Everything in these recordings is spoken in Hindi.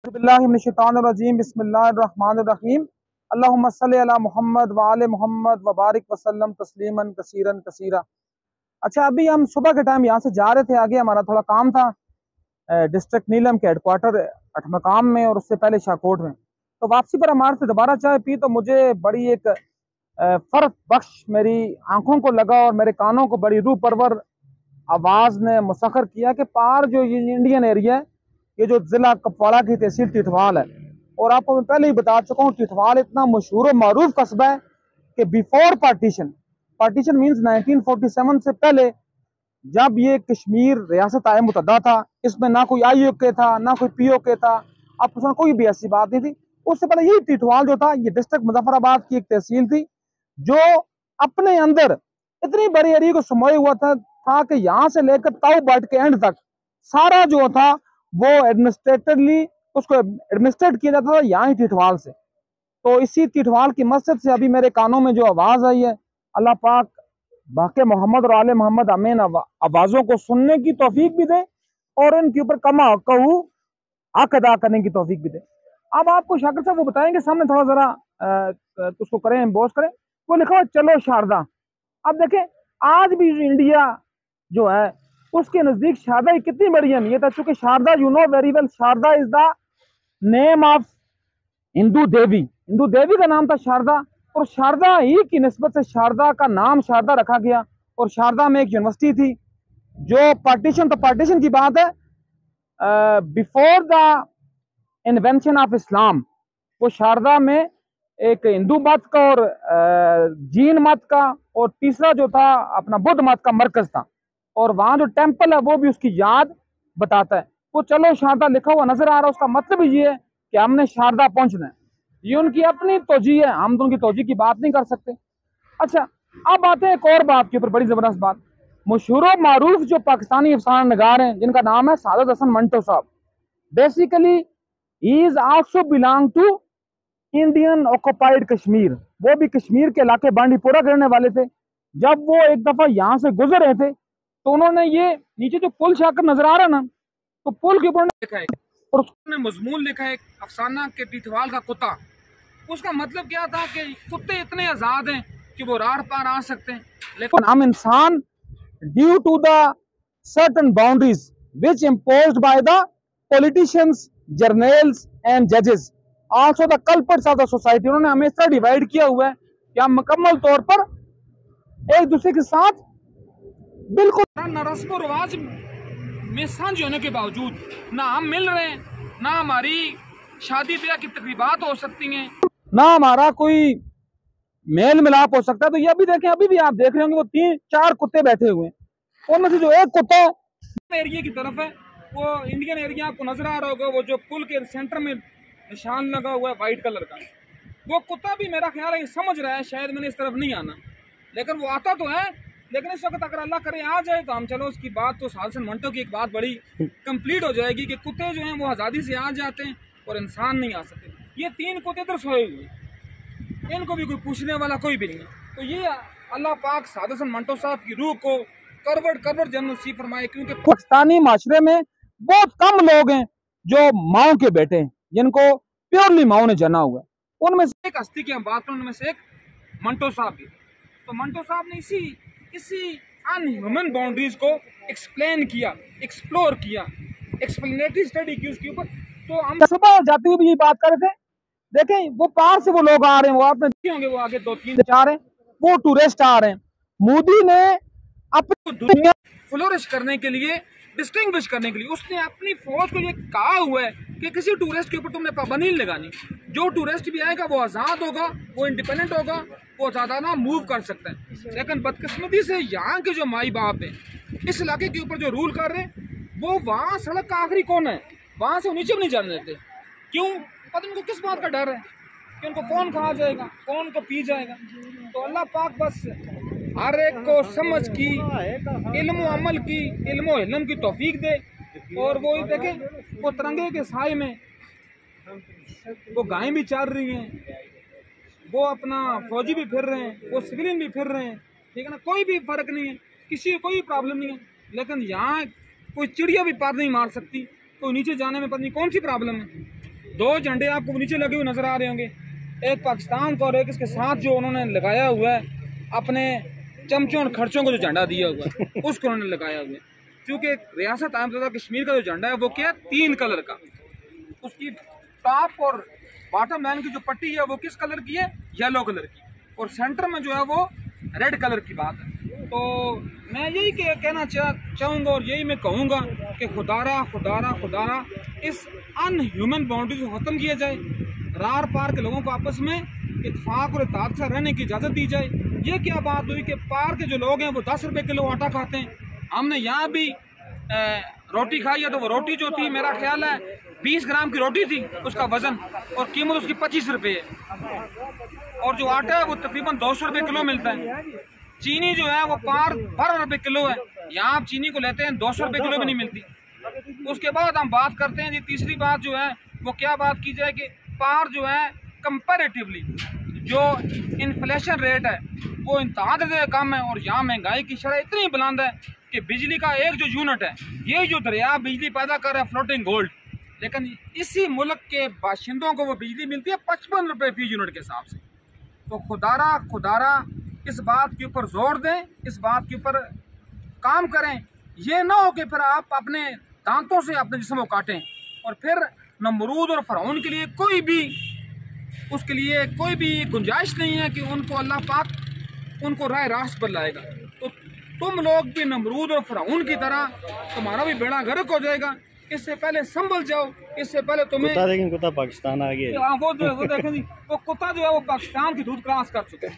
बिस्मिल्लाहिर्रहमानिर्रहीम बिस्मिल्लाहिर्रहमानिर्रहीम अल्लाहुम्मा सल्ली अला मुहम्मद व आले मुहम्मद व बारिक वसल्लम तस्लीमन कसीरन कसीरा। अच्छा, अभी हम सुबह के टाइम यहाँ से जा रहे थे, आगे हमारा थोड़ा काम था डिस्ट्रिक्ट नीलम के हेडक्वार्टर अठमकाम में और उससे पहले शाहकोट में। तो वापसी पर हमारे से दोबारा चाय पी तो मुझे बड़ी एक फ़र्क बख्श मेरी आंखों को लगा और मेरे कानों को बड़ी रूह परवर आवाज़ ने मुसखर किया कि पार जो ये इंडियन एरिया है, ये जो ज़िला कुपवाड़ा की तहसील टिटवाल है, और आपको मैं पहले ही बता चुका हूँ टिटवाल इतना मशहूर और मारूफ कस्बा है कि बिफोर पार्टीशन, पार्टीशन मीन्स 1947 से पहले जब ये कश्मीर रियासत आए मुतहदा था, इसमें ना कोई IUK था ना कोई POK था, अब उसमें कोई भी ऐसी बात नहीं थी। उससे पहले यही टिटवाल जो था ये डिस्ट्रिक्ट मुजफ्फराबाद की एक तहसील थी जो अपने अंदर इतनी बड़ी एरिया को समाये हुआ था कि यहाँ से लेकर ताऊ बाट के एंड तक सारा जो था वो एडमिनिस्ट्रेटिवली उसको एडमिनिस्ट्रेट किया जाता था यहाँ ही टिटवाल से। तो इसी टिटवाल की मस्जिद से अभी मेरे कानों में जो आवाज़ आई है, अल्लाह पाक बाक़ी मोहम्मद और आले मोहम्मद आमीन आवाज़ों को सुनने की तौफीक भी दे और इनके ऊपर कमा कहूँ हक अदा करने की तौफीक भी दे। अब आपको शाकिर साहब वो बताएंगे, सामने थोड़ा ज़रा उसको करें एम्बोस करें, वो लिखा हुआ चलो शारदा। अब देखें आज भी इंडिया जो है उसके नज़दीक शारदा की कितनी बड़ी अहमियत है, चूंकि Sharada you know very well, Sharada is the name of Hindu देवी का नाम था शारदा, और शारदा ही की निस्बत से शारदा का नाम शारदा रखा गया। और शारदा में एक यूनिवर्सिटी थी जो पार्टीशन, तो पार्टीशन की बात है before the invention of Islam, वो शारदा में एक हिंदू मत का और जीन मत का और तीसरा जो था अपना बुद्ध मत का मरकज था, और वहाँ जो टेम्पल है वो भी उसकी याद बताता है। वो चलो शारदा लिखा हुआ नजर आ रहा है, उसका मतलब ये है कि हमने शारदा पहुंचना है। ये उनकी अपनी तोजी है, हम तो उनकी तोजी की बात नहीं कर सकते। अच्छा, अब आते हैं एक और बात के ऊपर, बड़ी जबरदस्त बात। मशहूर मारूफ जो पाकिस्तानी अफसाना नगार हैं जिनका नाम है सादत हसन मंटो साहब, basically he is also belong to Indian occupied Kashmir. वो भी कश्मीर के इलाके बांडीपोरा के रहने वाले थे। जब वो एक दफा यहाँ से गुजर रहे थे तो उन्होंने ये नीचे जो पुल शाकर नजर आ रहा है ना, तो पुल के ऊपर लिखा है और उसने मजमून लिखा है अफसाना के टिटवाल का कुत्ता। उसका मतलब क्या था कि कुत्ते इतने आजाद हैं कि वो रार पार आ सकते हैं, लेकिन हम इंसान due to the certain boundaries which imposed by the politicians, journals and जजेस, also the culprits of the society, उन्होंने हमें इस तरह डिवाइड किया हुआ है कि हम मुकम्मल तौर पर एक दूसरे के साथ बिल्कुल न रस्म रिवाज में साझे होने के बावजूद ना हम मिल रहे हैं, ना हमारी शादी ब्याह की तकरीबात हो सकती हैं, ना हमारा कोई मेल मिलाप हो सकता है। तो ये अभी देखें, अभी भी आप देख रहे होंगे वो 3-4 कुत्ते बैठे हुए हैं, उनमें से जो एक कुत्ता एरिया की तरफ है वो इंडियन एरिया आपको नजर आ रहा होगा, वो जो पुल के सेंटर में निशान लगा हुआ है व्हाइट कलर का, वो कुत्ता भी मेरा ख्याल है समझ रहा है शायद मैंने इस तरफ नहीं आना, लेकिन वो आता तो है। लेकिन इस वक्त अगर अल्लाह करे आ जाए तो हम चलो उसकी बात तो सादत हसन मंटो की एक बात बड़ी कंप्लीट हो जाएगी कि कुत्ते जो हैं वो आज़ादी से आ जाते हैं और इंसान नहीं आ सकते। ये 3 कुत्ते इधर सोए हुए हैं, इनको भी कोई पूछने वाला कोई भी नहीं है। तो ये अल्लाह पाक सादत हसन मंटो साहब की रूह को करवट जन्नत नसीब फरमाए, क्योंकि पाकिस्तानी माशरे में बहुत कम लोग हैं जो माओ के बेटे हैं, जिनको प्योरली माओ ने जना हुआ है। उनमें से एक हस्ती की हम बात करें, उनमें से एक मंटो साहब भी। तो मंटो साहब ने इसी अनह्यूमन बाउंड्रीज को एक्सप्लेन किया, एक्सप्लोर किया, एक्सप्लेनेटरी स्टडी की उसके ऊपर। तो हम सुबह जाते हुए भी ये बात कर रहे थे, देखें वो पार से वो लोग आ रहे हैं, वो आपने देखे होंगे, वो आगे 2-3-4 हैं, वो टूरिस्ट आ रहे हैं। मोदी ने अपनी दुनिया फ्लोरिश करने के लिए, डिस्टिंग्विश करने के लिए उसने अपनी फौज को ये कहा हुआ है कि किसी टूरिस्ट के ऊपर तुमने पाबंदी नहीं लगानी। जो टूरिस्ट भी आएगा वो आज़ाद होगा, वो इंडिपेंडेंट होगा, वो ज़्यादा ना मूव कर सकता है। लेकिन बदकिस्मती से यहाँ के जो माई बाप हैं इस इलाके के ऊपर जो रूल कर रहे हैं, वो वहाँ सड़क का आखिरी कौन है, वहाँ से वो नीचे भी नहीं जाने देते। क्यों? पता नहीं उनको किस बात का डर है कि उनको कौन खा जाएगा, कौन को पी जाएगा। तो अल्लाह पाक बस हर एक को समझ की, इल्म अमल की, इल्म इल्म की तौफीक दे। और वो देखें वो तिरंगे के साए में वो गायें भी चल रही हैं, वो अपना फौजी भी फिर रहे हैं, वो सिविलियन भी फिर रहे हैं, ठीक है ना, कोई भी फर्क नहीं है, किसी को कोई प्रॉब्लम नहीं है। लेकिन यहाँ कोई चिड़िया भी पार नहीं मार सकती, कोई नीचे जाने में पता नहीं कौन सी प्रॉब्लम है। दो झंडे आपको नीचे लगे हुए नजर आ रहे होंगे, एक पाकिस्तान का और एक इसके साथ जो उन्होंने लगाया हुआ है अपने चमचों और खर्चों को जो झंडा दिया हुआ है उसको उन्होंने लगाया हुआ है। क्योंकि रियासत आज़ाद कश्मीर का जो झंडा है वो क्या है, 3 कलर का, उसकी टॉप और बॉटम लाइन की जो पट्टी है वो किस कलर की है, येलो कलर की, और सेंटर में जो है वो रेड कलर की बात है। तो मैं यही कहना चाहूँगा और यही मैं कहूँगा कि खुदारा खुदारा खुदारा इस अनह्यूमन बाउंड्री को ख़त्म किया जाए, रार पार के लोगों को आपस में इत्तेफाक और इत्तेहाद से रहने की इजाज़त दी जाए। ये क्या बात हुई कि पार के जो लोग हैं वो 10 रुपये किलो आटा खाते हैं, हमने यहाँ भी रोटी खाई है तो वो रोटी जो थी मेरा ख्याल है 20 ग्राम की रोटी थी, उसका वज़न और कीमत उसकी 25 रुपये है, और जो आटा है वो तकरीबन 200 रुपये किलो मिलता है। चीनी जो है वो पार 12 रुपये किलो है, यहाँ आप चीनी को लेते हैं 200 रुपये किलो भी नहीं मिलती। उसके बाद हम बात करते हैं जी तीसरी बात जो है वो क्या बात की जाए कि पार जो है कंपैरेटिवली जो इन्फ्लेशन रेट है वो इंतहा से कम है, और यहाँ महंगाई की शरह इतनी बुलंद है कि बिजली का एक जो यूनिट है, ये जो दरिया बिजली पैदा कर रहा है फ्लोटिंग गोल्ड, लेकिन इसी मुल्क के बाशिंदों को वो बिजली मिलती है 55 रुपये फी यूनिट के हिसाब से। तो खुदारा इस बात के ऊपर जोर दें, इस बात के ऊपर काम करें, ये ना हो कि फिर आप अपने दांतों से अपने जिस्म को काटें और फिर नमरूद और फ़िरौन के लिए कोई भी गुंजाइश नहीं है कि उनको अल्लाह पाक उनको राह रास्त पर लाएगा। तो तुम लोग भी नमरूद और फ़िरौन की तरह तुम्हारा भी बेड़ा गर्क हो जाएगा। इससे पहले संभल जाओ, इससे पहले तुम्हें कुत्ता पाकिस्तान आ गया। वो देखें जी, वो कुत्ता जो है वो पाकिस्तान की दूध क्रॉस कर चुके हैं,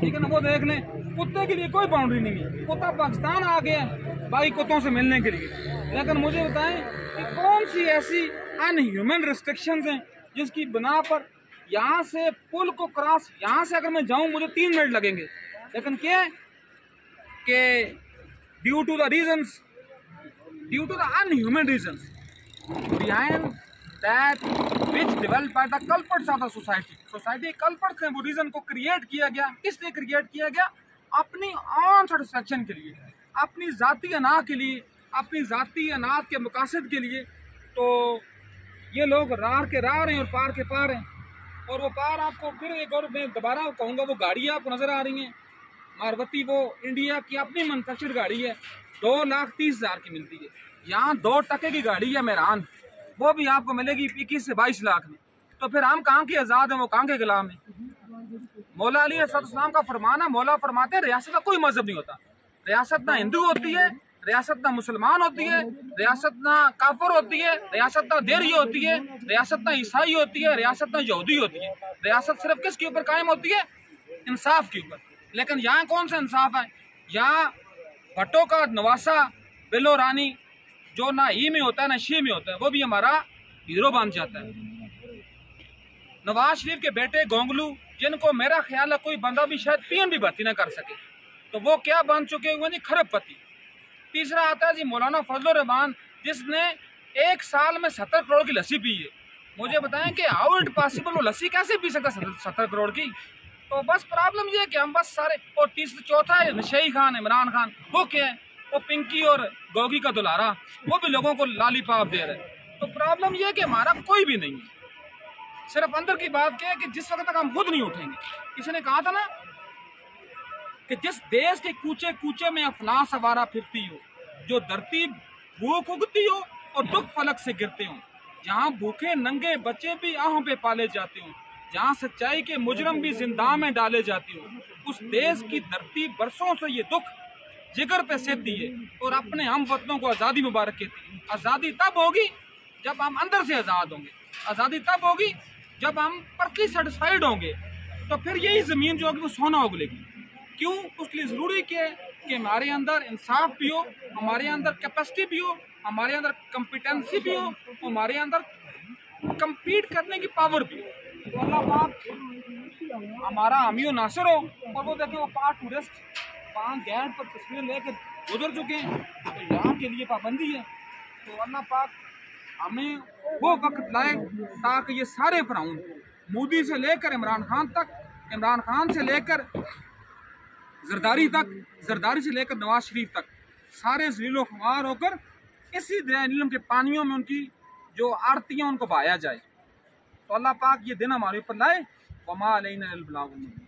ठीक है ना, वो देख लें। कुत्ते के लिए कोई बाउंड्री नहीं है, कुत्ता पाकिस्तान आ गया बाकी कुत्तों से मिलने के लिए। लेकिन मुझे बताएं कि कौन सी ऐसी अनह्यूमन रिस्ट्रिक्शंस हैं जिसकी बिना पर यहाँ से पुल को क्रॉस, यहाँ से अगर मैं जाऊँ मुझे 3 मिनट लगेंगे, लेकिन क्या कि due to the unhuman reasons behind that which developed by the culprits of the society culprits हैं, वो रीजन को क्रिएट किया गया। किसने क्रिएट किया गया? अपनी ऑन सेटिस्फेक्शन के लिए, अपनी ज़ाती अनाज के लिए, अपनी ज़ाती अनाज के मकासद के लिए। तो ये लोग रार के रार हैं और पार के पार हैं। और वो पार आपको फिर एक और मैं दोबारा कहूँगा, वो गाड़ियाँ आपको नज़र आ रही हैं मारुति, वो इंडिया की अपनी मैन्युफैक्चर्ड गाड़ी है, 2,30,000 की मिलती है। यहाँ 2% की गाड़ी है मेहरान, वो भी आपको मिलेगी 21 से 22 लाख में। तो फिर हम कहाँ के आज़ाद हैं, वो कहाँ के गुलाम हैं? मौला अली अलैहिस्सलाम का फरमान है, मौला फरमाते हैं रियासत का कोई मजहब नहीं होता, रियासत ना हिंदू होती है, रियासत ना मुसलमान होती है, रियासत ना काफिर होती है, रियासत ना देरी होती है, रियासत ना ईसाई होती है, रियासत ना यहूदी होती है। रियासत सिर्फ किसके ऊपर कायम होती है? इंसाफ के ऊपर। लेकिन यहाँ कौन सा इंसाफ है? यहाँ भट्टो का नवासा बिलो रानी जो ना ही में होता है ना शी में होता है, वो भी हमारा हीरो बन जाता है। नवाज शरीफ के बेटे गोंगलू, जिनको मेरा ख्याल है कोई बंदा भी शायद पीएन भी भर्ती ना कर सके, तो वो क्या बन चुके हुए जी? खरबपति। तीसरा आता है जी मौलाना फजलुर रहमान, जिसने 1 साल में 70 करोड़ की लस्सी पी है। मुझे बताएं कि हाउ इट पॉसिबल, वो लस्सी कैसे पी सकता 70 करोड़ की? तो बस प्रॉब्लम ये है कि हम बस सारे, और चौथा है नशई खान, इमरान खान, वो क्या है? वो पिंकी और गोगी का दुलारा, वो भी लोगों को लालीपाप दे रहे हैं। तो प्रॉब्लम ये है कि हमारा कोई भी नहीं है। सिर्फ अंदर की बात क्या है कि जिस वक्त तक हम खुद नहीं उठेंगे, किसी ने कहा था ना कि जिस देश के कूचे कूचे में अफला सवारा फिरती हो, जो धरती भूख उगती हो और दुख फलक से गिरते हो, जहाँ भूखे नंगे बच्चे भी आहों पे पाले जाते हो, जहाँ सच्चाई के मुजरम भी जिंदा में डाले जाते हो, उस देश की धरती बरसों से ये दुख जिगर पे सहती है और अपने हम वतनों को आज़ादी मुबारक कहती है। आज़ादी तब होगी जब हम अंदर से आज़ाद होंगे, आज़ादी तब होगी जब हम परखी सेटिस्फाइड होंगे। तो फिर यही ज़मीन जो होगी वो सोना उगलेगी। क्यों? उसके लिए ज़रूरी क्या है कि हमारे अंदर इंसाफ भी हो, हमारे अंदर कैपेसिटी भी हो, हमारे अंदर कम्पिटेंसी भी हो, हमारे अंदर कम्पीट करने की पावर भी हो। तो अल्लाह पाक हमारा हामी और नासिर हो। और वो देखें, वो 5 टूरिस्ट 5 गेट पर तस्वीर लेकर गुजर चुके हैं, तो यहाँ के लिए पाबंदी है। तो अल्लाह पाक हमें वो वक्त लाए ताकि ये सारे फ़िरौन, मोदी से लेकर इमरान खान तक, इमरान खान से लेकर जरदारी तक, जरदारी से लेकर नवाज शरीफ तक, सारे ज़लीलो ख्वार होकर इसी दरिया नीलम के पानियों में उनकी जो आरतियाँ उनको बहाया जाए। तो अल्लाह पाक ये दिन हमारे ऊपर लाए। वमा अलैना इल्ला अल बलागुल मुबीन।